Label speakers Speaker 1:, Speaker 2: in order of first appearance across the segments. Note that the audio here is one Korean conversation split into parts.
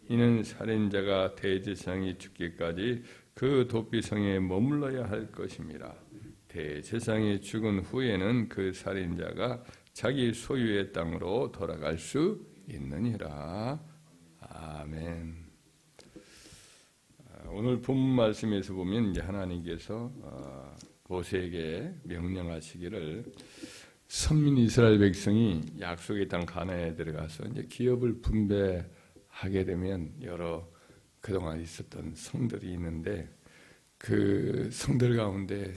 Speaker 1: 이는 살인자가 대제사장이 죽기까지 그 도피성에 머물러야 할 것입니다. 대제사장이 죽은 후에는 그 살인자가 자기 소유의 땅으로 돌아갈 수 있느니라. 아멘. 오늘 본문 말씀에서 보면 이제 하나님께서 모세에게 명령하시기를 선민 이스라엘 백성이 약속의 땅 가나안에 들어가서 이제 기업을 분배하게 되면 여러 그동안 있었던 성들이 있는데 그 성들 가운데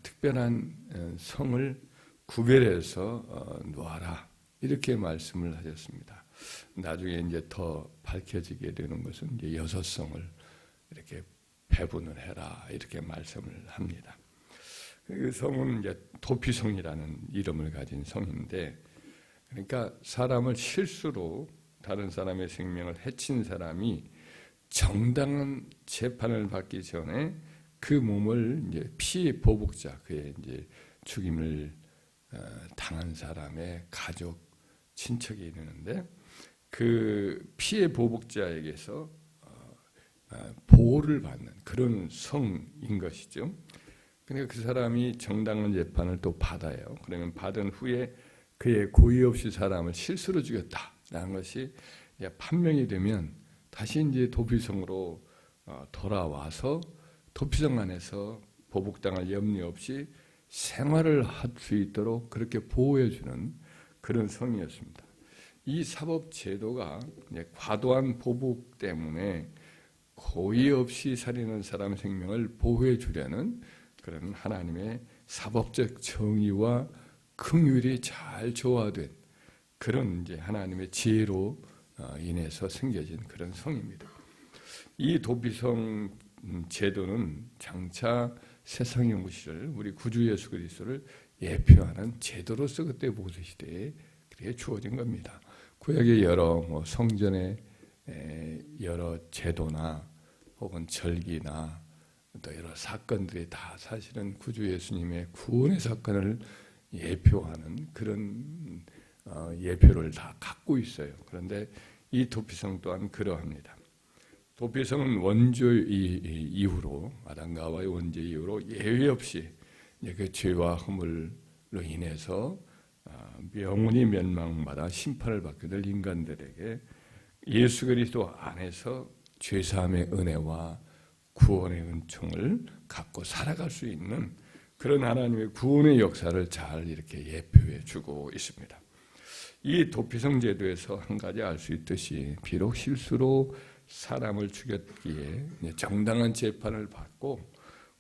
Speaker 1: 특별한 성을 구별해서 놓아라 이렇게 말씀을 하셨습니다. 나중에 이제 더 밝혀지게 되는 것은 이제 6성을 이렇게 배분을 해라 이렇게 말씀을 합니다. 그 성은 이제 도피성이라는 이름을 가진 성인데, 그러니까 사람을 실수로 다른 사람의 생명을 해친 사람이 정당한 재판을 받기 전에 그 몸을 이제 피해 보복자, 그의 이제 죽임을 당한 사람의 가족, 친척이 있는데 그 피해 보복자에게서 보호를 받는 그런 성인 것이죠. 그러니까 그 사람이 정당한 재판을 또 받아요. 그러면 받은 후에 그의 고의 없이 사람을 실수로 죽였다라는 것이 판명이 되면 다시 이제 도피성으로 돌아와서 도피성 안에서 보복당할 염려 없이 생활을 할 수 있도록 그렇게 보호해주는 그런 성이었습니다. 이 사법 제도가 과도한 보복 때문에 고의 없이 살인한 사람 생명을 보호해 주려는 그런 하나님의 사법적 정의와 긍휼이 잘 조화된 그런 이제 하나님의 지혜로 인해서 생겨진 그런 성입니다. 이 도피성 제도는 장차 세상 영구 시절 우리 구주 예수 그리스도를 예표하는 제도로서 그때 모세 시대에 그렇게 주어진 겁니다. 구약의 여러 성전의 여러 제도나 혹은 절기나 또 여러 사건들이 다 사실은 구주 예수님의 구원의 사건을 예표하는 그런 예표를 다 갖고 있어요. 그런데 이 도피성 또한 그러합니다. 도피성은 원죄 이후로 아담과 하와의 원죄 이후로 예외 없이 그 죄와 허물로 인해서 영원히 멸망받아 심판을 받게 될 인간들에게 예수 그리스도 안에서 죄사함의 은혜와 구원의 은총을 갖고 살아갈 수 있는 그런 하나님의 구원의 역사를 잘 이렇게 예표해 주고 있습니다. 이 도피성 제도에서 한 가지 알 수 있듯이 비록 실수로 사람을 죽였기에 정당한 재판을 받고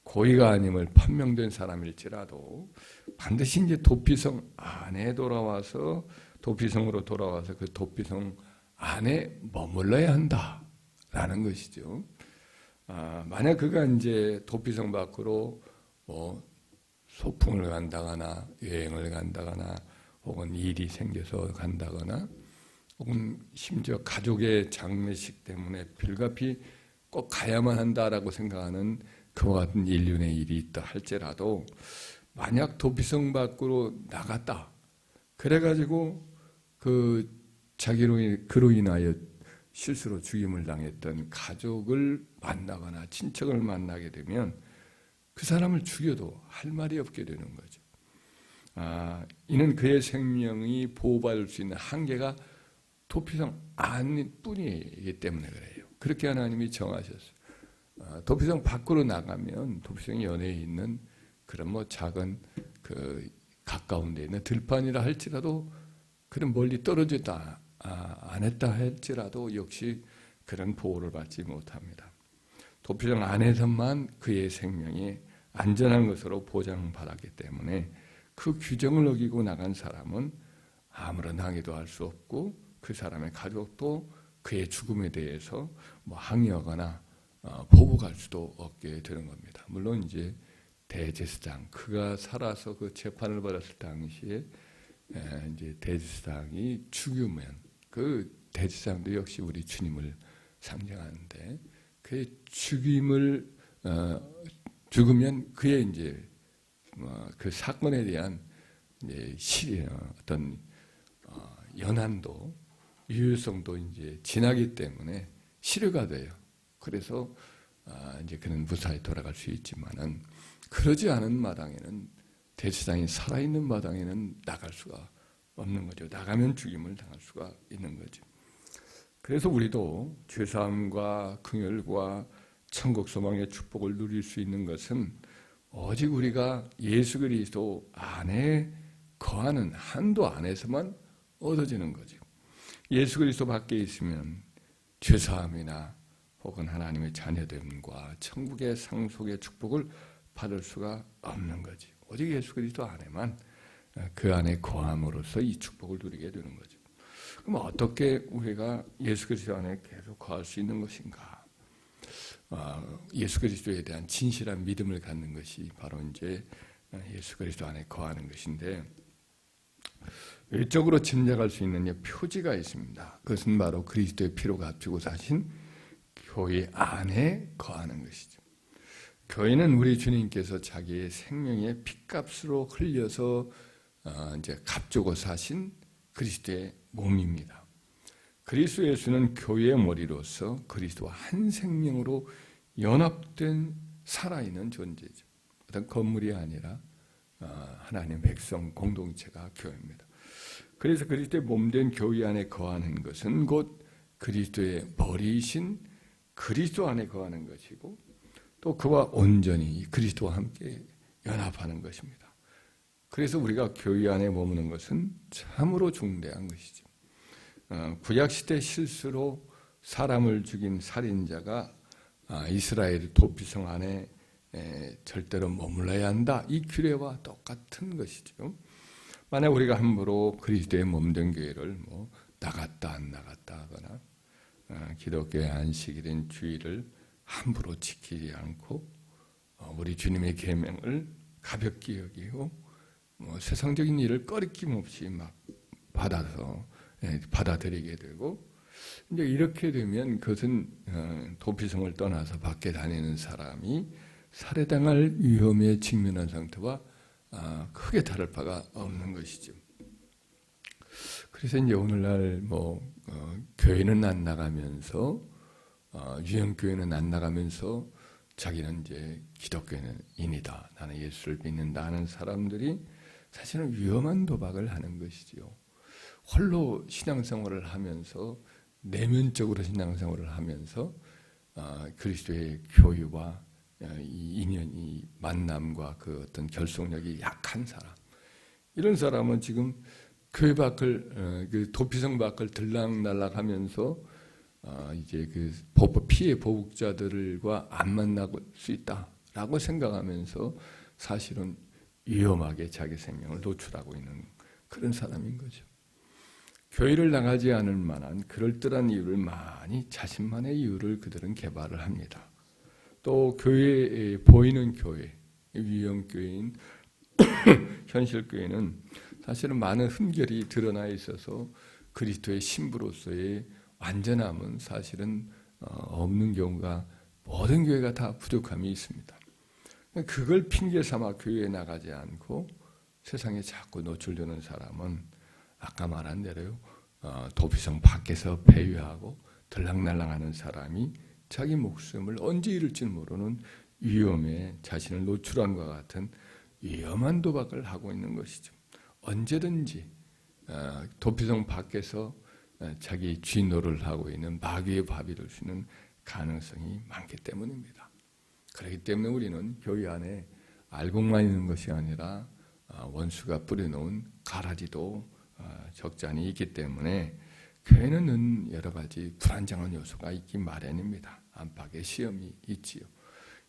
Speaker 1: 고의가 아님을 판명된 사람일지라도 반드시 이제 도피성 안에 돌아와서 도피성으로 돌아와서 그 도피성 안에 머물러야 한다라는 것이죠. 만약 그가 이제 도피성 밖으로 소풍을 간다거나 여행을 간다거나 혹은 일이 생겨서 간다거나 혹은 심지어 가족의 장례식 때문에 불가피 꼭 가야만 한다라고 생각하는 그와 같은 인륜의 일이 있다 할지라도 만약 도피성 밖으로 나갔다 그래가지고 그로 인하여 실수로 죽임을 당했던 가족을 만나거나 친척을 만나게 되면 그 사람을 죽여도 할 말이 없게 되는 거죠. 이는 그의 생명이 보호받을 수 있는 한계가 도피성 안뿐이기 때문에 그래요. 그렇게 하나님이 정하셨어요. 도피성 밖으로 나가면 도피성 연해에 있는 그런 작은 가까운 데 있는 들판이라 할지라도 그런 멀리 떨어졌다 안 했다 할지라도 역시 그런 보호를 받지 못합니다. 도피성 안에서만 그의 생명이 안전한 것으로 보장받았기 때문에 그 규정을 어기고 나간 사람은 아무런 항의도 할 수 없고 그 사람의 가족도 그의 죽음에 대해서 항의하거나 보복할 수도 없게 되는 겁니다. 물론 이제 대제사장 그가 살아서 그 재판을 받았을 당시에 이제 대제사장이 죽으면 그 대제사장도 역시 우리 주님을 상징하는데 그의 죽으면 그의 이제 그 사건에 대한 이제 어떤 연한도 유효성도 이제 지나기 때문에 실효가 돼요. 그래서 이제 그는 무사히 돌아갈 수 있지만은 그러지 않은 마당에는 대제사장이 살아있는 마당에는 나갈 수가 없는 거죠. 나가면 죽임을 당할 수가 있는 거죠. 그래서 우리도 죄사함과 긍휼과 천국 소망의 축복을 누릴 수 있는 것은 오직 우리가 예수 그리스도 안에 거하는 한도 안에서만 얻어지는 거죠. 예수 그리스도 밖에 있으면 죄사함이나 혹은 하나님의 자녀됨과 천국의 상속의 축복을 받을 수가 없는 거지. 오직 예수 그리스도 안에만 그 안에 거함으로써 이 축복을 누리게 되는 거죠. 그럼 어떻게 우리가 예수 그리스도 안에 계속 거할 수 있는 것인가? 예수 그리스도에 대한 진실한 믿음을 갖는 것이 바로 이제 예수 그리스도 안에 거하는 것인데, 외적으로 짐작할 수 있는 표지가 있습니다. 그것은 바로 그리스도의 피로 값지고 사신 교회 안에 거하는 것이죠. 교회는 우리 주님께서 자기의 생명의 피값으로 흘려서 이제 값주고 사신 그리스도의 몸입니다. 그리스도 예수는 교회의 머리로서 그리스도와 한 생명으로 연합된 살아있는 존재죠. 어떤 건물이 아니라 하나님의 백성 공동체가 교회입니다. 그래서 그리스도의 몸된 교회 안에 거하는 것은 곧 그리스도의 머리이신 그리스도 안에 거하는 것이고, 또 그와 온전히 그리스도와 함께 연합하는 것입니다. 그래서 우리가 교회 안에 머무는 것은 참으로 중대한 것이죠. 구약시대 실수로 사람을 죽인 살인자가 이스라엘 도피성 안에 절대로 머물러야 한다, 이 규례와 똑같은 것이죠. 만약 우리가 함부로 그리스도의 몸된 교회를 나갔다 안 나갔다 하거나 기독교의 안식일인 주일을 함부로 지키지 않고 우리 주님의 계명을 가볍게 여기고 세상적인 일을 꺼리낌 없이 막 받아들이게 되고, 이제 이렇게 되면 그것은 도피성을 떠나서 밖에 다니는 사람이 살해당할 위험에 직면한 상태와 크게 다를 바가 없는 것이죠. 그래서 이제 오늘날 교회는 안 나가면서 유형교회는 안 나가면서 자기는 이제 기독교인이다, 나는 예수를 믿는다 하는 사람들이 사실은 위험한 도박을 하는 것이지요. 홀로 신앙생활을 하면서, 내면적으로 신앙생활을 하면서 그리스도의 교회와 이 인연이 만남과 그 어떤 결속력이 약한 사람, 이런 사람은 지금 교회 밖을 그 도피성 밖을 들락날락하면서 이제 그 피해 보복자들과 안 만날 수 있다라고 생각하면서 사실은 위험하게 자기 생명을 노출하고 있는 그런 사람인 거죠. 교회를 나가지 않을 만한 그럴듯한 이유를 많이, 자신만의 이유를 그들은 개발을 합니다. 또 교회에 보이는 교회, 유형교회인 현실교회는 사실은 많은 흠결이 드러나 있어서 그리스도의 신부로서의 완전함은 사실은 없는 경우가, 모든 교회가 다 부족함이 있습니다. 그걸 핑계 삼아 교회에 나가지 않고 세상에 자꾸 노출되는 사람은 아까 말한 대로 도피성 밖에서 배회하고 들락날락하는 사람이 자기 목숨을 언제 잃을지 모르는 위험에 자신을 노출한 것 같은 위험한 도박을 하고 있는 것이죠. 언제든지 도피성 밖에서 자기 쥐노를 하고 있는 마귀의 밥이 될 수 있는 가능성이 많기 때문입니다. 그렇기 때문에 우리는 교회 안에 알곡만 있는 것이 아니라 원수가 뿌려놓은 가라지도 적잖이 있기 때문에 교회는 여러 가지 불안정한 요소가 있기 마련입니다. 안팎의 시험이 있지요.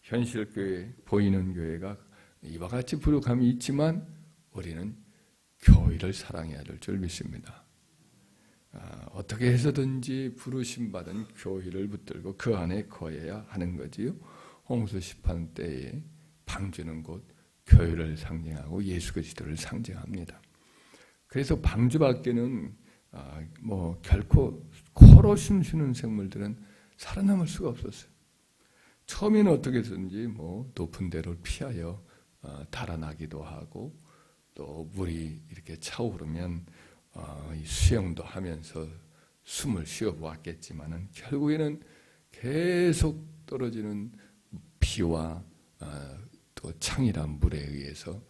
Speaker 1: 현실교회, 보이는 교회가 이와 같이 부족함이 있지만 우리는 교회를 사랑해야 될 줄 믿습니다. 어떻게 해서든지 부르심받은 교회를 붙들고 그 안에 거해야 하는 거지요. 홍수 시판 때에 방주는 곧 교회를 상징하고 예수 그리스도를 상징합니다. 그래서 방주 밖에는 결코 코로 숨쉬는 생물들은 살아남을 수가 없었어요. 처음에는 어떻게 해서든지 높은 데를 피하여 달아나기도 하고, 또 물이 이렇게 차오르면 수영도 하면서 숨을 쉬어보았겠지만은 결국에는 계속 떨어지는 비와 또 창이란 물에 의해서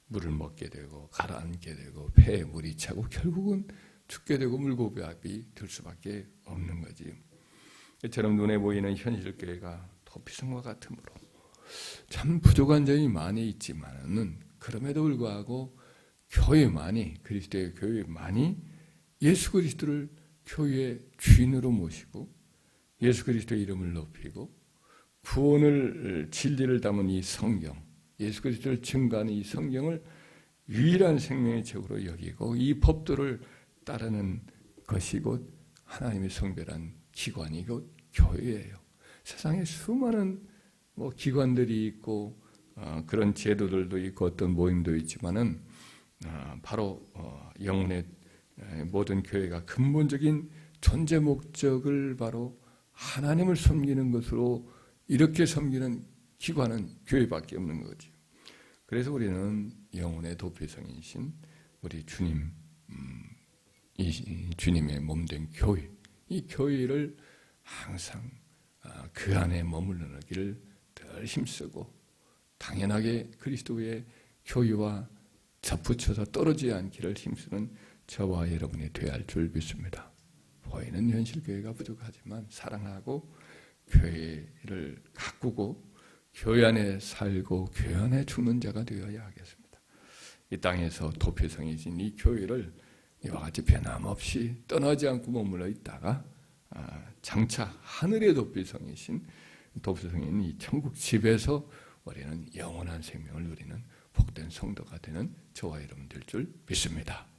Speaker 1: 물을 먹게 되고 가라앉게 되고 폐에 물이 차고 결국은 죽게 되고 물고기압이 될 수밖에 없는 거지. 이처럼 눈에 보이는 현실교회가 도피성과 같으므로 참 부족한 점이 많이 있지만은 그럼에도 불구하고 교회만이, 그리스도의 교회만이 예수 그리스도를 교회의 주인으로 모시고 예수 그리스도의 이름을 높이고 구원을 진리를 담은 이 성경, 예수 그리스도를 증거하는 이 성경을 유일한 생명의 책으로 여기고 이 법도를 따르는 것이 곧 하나님의 성별한 기관이 곧 교회예요. 세상에 수많은 기관들이 있고 그런 제도들도 있고 어떤 모임도 있지만은 바로 영혼의 모든 교회가 근본적인 존재 목적을 바로 하나님을 섬기는 것으로 이렇게 섬기는 기관은 교회밖에 없는 거죠. 그래서 우리는 영혼의 도피성이신 우리 주님, 이 주님의 몸된 교회, 이 교회를 항상 그 안에 머물러기를 늘 힘쓰고 당연하게 그리스도의 교회와 접붙여서 떨어지지 않기를 힘쓰는 저와 여러분이 되어야 할 줄 믿습니다. 보이는 현실교회가 부족하지만 사랑하고 교회를 가꾸고 교회 안에 살고 교회 안에 죽는 자가 되어야 하겠습니다. 이 땅에서 도피성이신 이 교회를 이와 같이 변함없이 떠나지 않고 머물러 있다가 장차 하늘의 도피성이신 이 천국 집에서 우리는 영원한 생명을 누리는 복된 성도가 되는 저와 여러분 될 줄 믿습니다.